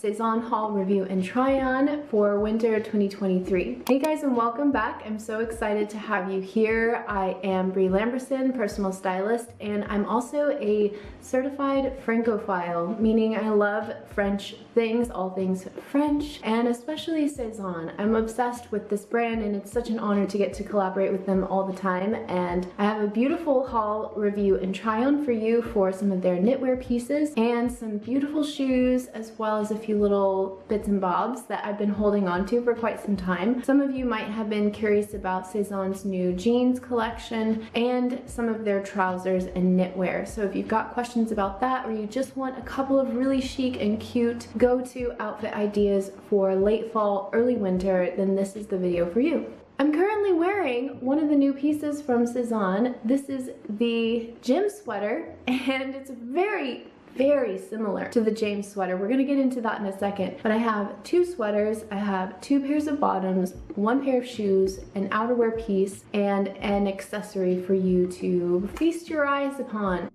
Sezane haul review and try on for winter 2023. Hey guys, and welcome back. I'm so excited to have you here. I am Brie Lamberson, personal stylist, and I'm also a certified Francophile, meaning I love French things, all things French, and especially Sezane. I'm obsessed with this brand and it's such an honor to get to collaborate with them all the time. And I have a beautiful haul review and try on for you for some of their knitwear pieces and some beautiful shoes, as well as a few little bits and bobs that I've been holding on to for quite some time. Some of you might have been curious about Sezane's new jeans collection and some of their trousers and knitwear. So if you've got questions about that, or you just want a couple of really chic and cute go-to outfit ideas for late fall, early winter, then this is the video for you. I'm currently wearing one of the new pieces from Sezane. This is the gym sweater, and it's very similar to the James sweater. We're gonna get into that in a second, but I have two sweaters, I have two pairs of bottoms, one pair of shoes, an outerwear piece, and an accessory for you to feast your eyes upon.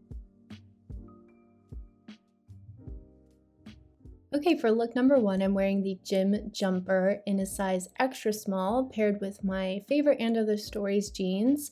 Okay, for look number one, I'm wearing the gym jumper in a size extra small, paired with my favorite And Other Stories jeans.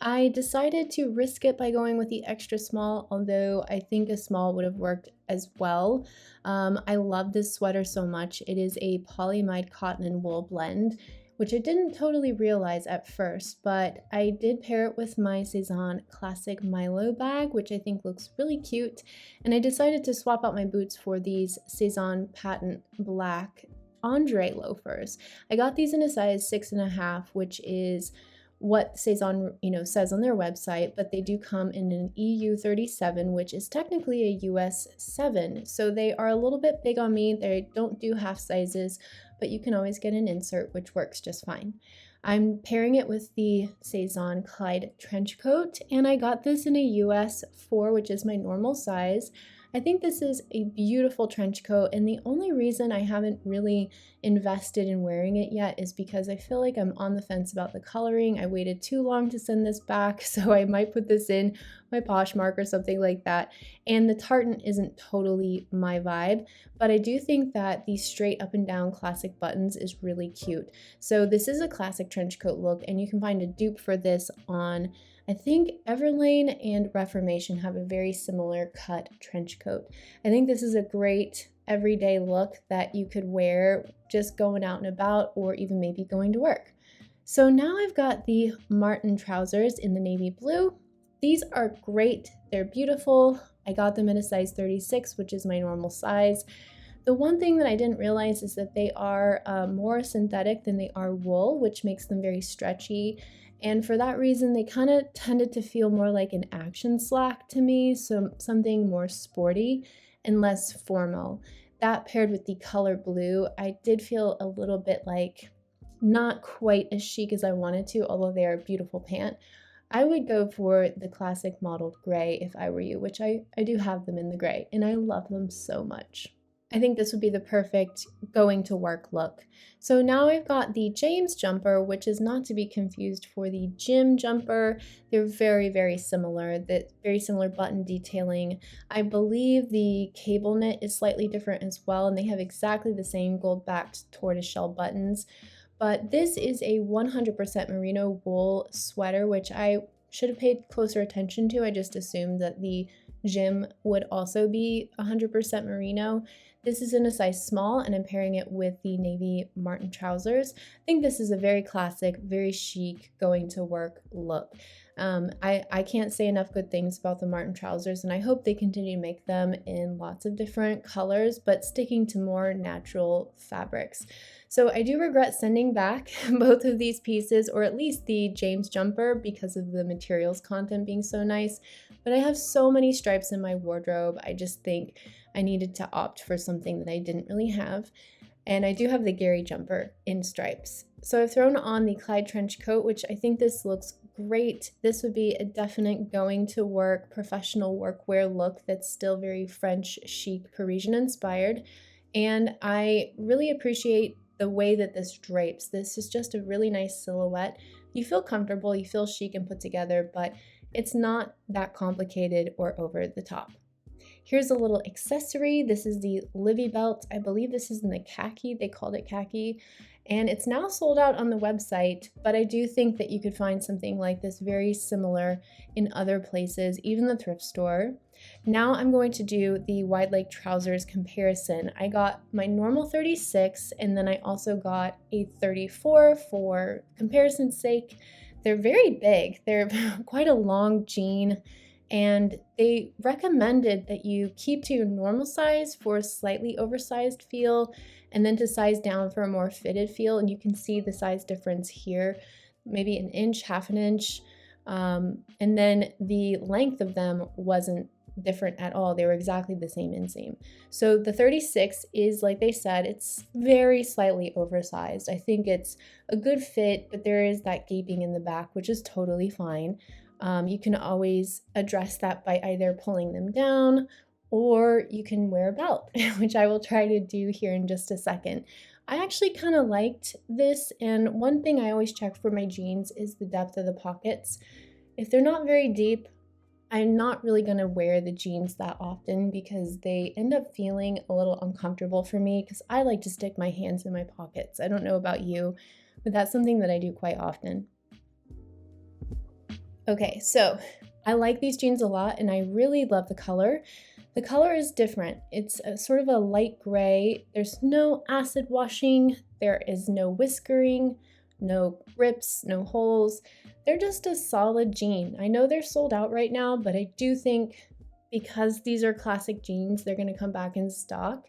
I decided to risk it by going with the extra small, although I think a small would have worked as well. I love this sweater so much. It is a polyamide cotton and wool blend, which I didn't totally realize at first, but I did pair it with my Sezane classic Milo bag, which I think looks really cute, and I decided to swap out my boots for these Sezane patent black Andre loafers. I got these in a size 6.5, which is what Sezane, says on their website, but they do come in an EU 37, which is technically a US 7. So they are a little bit big on me. They don't do half sizes, but you can always get an insert, which works just fine. I'm pairing it with the Sezane Clyde trench coat, and I got this in a US 4, which is my normal size. I think this is a beautiful trench coat, and the only reason I haven't really invested in wearing it yet is because I feel like I'm on the fence about the coloring. I waited too long to send this back, so I might put this in my Poshmark or something like that. And the tartan isn't totally my vibe, but I do think that the straight up and down classic buttons is really cute. So this is a classic trench coat look, and you can find a dupe for this on, I think Everlane and Reformation have a very similar cut trench coat. I think this is a great everyday look that you could wear just going out and about, or even maybe going to work. So now I've got the Martin trousers in the navy blue. These are great, they're beautiful. I got them in a size 36, which is my normal size. The one thing that I didn't realize is that they are more synthetic than they are wool, which makes them very stretchy. And for that reason, they kind of tended to feel more like an action slack to me, so something more sporty and less formal. That paired with the color blue, I did feel a little bit like not quite as chic as I wanted to, although they are a beautiful pant. I would go for the classic mottled gray if I were you, which I do have them in the gray, and I love them so much. I think this would be the perfect going to work look. So now I've got the James jumper, which is not to be confused for the gym jumper. They're very similar, very similar button detailing. I believe the cable knit is slightly different as well, and they have exactly the same gold-backed tortoiseshell buttons. But this is a 100% merino wool sweater, which I should have paid closer attention to. I just assumed that the gym would also be 100% merino. This is in a size small, and I'm pairing it with the navy Martin trousers. I think this is a very classic, very chic, going to work look. I can't say enough good things about the Martin trousers, and I hope they continue to make them in lots of different colors, but sticking to more natural fabrics. So I do regret sending back both of these pieces, or at least the James jumper, because of the materials content being so nice, but I have so many stripes in my wardrobe. I just think I needed to opt for something that I didn't really have. And I do have the Gary jumper in stripes. So I've thrown on the Clyde trench coat, which I think this looks great. This would be a definite going to work, professional workwear look that's still very French, chic, Parisian inspired. And I really appreciate the way that this drapes. This is just a really nice silhouette. You feel comfortable, you feel chic and put together, but it's not that complicated or over the top. Here's a little accessory. This is the Livy belt. I believe this is in the khaki. They called it khaki. And it's now sold out on the website, but I do think that you could find something like this very similar in other places, even the thrift store. Now I'm going to do the wide leg trousers comparison. I got my normal 36, and then I also got a 34 for comparison's sake. They're very big. They're quite a long jean, and they recommended that you keep to your normal size for a slightly oversized feel, and then to size down for a more fitted feel. And you can see the size difference here, maybe an inch, half an inch. And then the length of them wasn't different at all. They were exactly the same inseam. So the 36 is, like they said, it's very slightly oversized. I think it's a good fit, but there is that gaping in the back, which is totally fine. You can always address that by either pulling them down, or you can wear a belt, which I will try to do here in just a second. I actually kind of liked this, and one thing I always check for my jeans is the depth of the pockets. If they're not very deep, I'm not really going to wear the jeans that often because they end up feeling a little uncomfortable for me because I like to stick my hands in my pockets. I don't know about you, but that's something that I do quite often. Okay, so I like these jeans a lot and I really love the color. The color is different. It's a sort of a light gray. There's no acid washing. There is no whiskering, no rips, no holes. They're just a solid jean. I know they're sold out right now, but I do think because these are classic jeans, they're gonna come back in stock,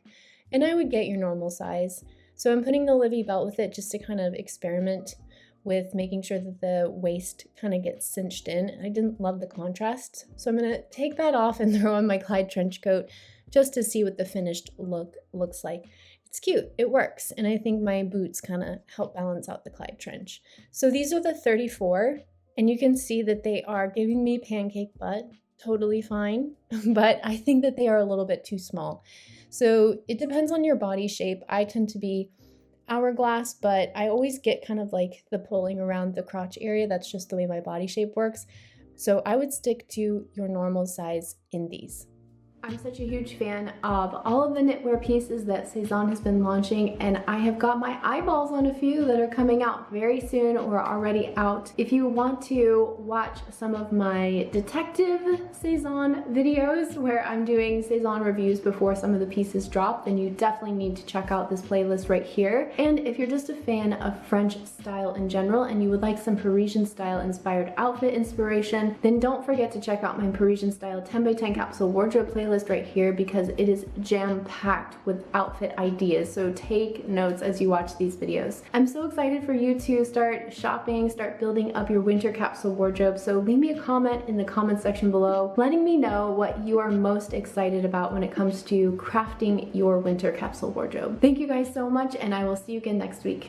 and I would get your normal size. So I'm putting the Livy belt with it just to kind of experiment with making sure that the waist kind of gets cinched in. I didn't love the contrast, so I'm gonna take that off and throw on my Clyde trench coat just to see what the finished look looks like. It's cute, it works, and I think my boots kind of help balance out the Clyde trench. So these are the 34, and you can see that they are giving me pancake butt, totally fine, but I think that they are a little bit too small. So it depends on your body shape. I tend to be hourglass, but I always get kind of like the pulling around the crotch area. That's just the way my body shape works. So I would stick to your normal size in these. I'm such a huge fan of all of the knitwear pieces that Sezane has been launching, and I have got my eyeballs on a few that are coming out very soon or are already out. If you want to watch some of my detective Sezane videos where I'm doing Sezane reviews before some of the pieces drop, then you definitely need to check out this playlist right here. And if you're just a fan of French style in general and you would like some Parisian style inspired outfit inspiration, then don't forget to check out my Parisian style 10x10 capsule wardrobe playlist right here because it is jam-packed with outfit ideas, so take notes as you watch these videos. I'm so excited for you to start shopping, start building up your winter capsule wardrobe, so leave me a comment in the comment section below letting me know what you are most excited about when it comes to crafting your winter capsule wardrobe. Thank you guys so much, and I will see you again next week.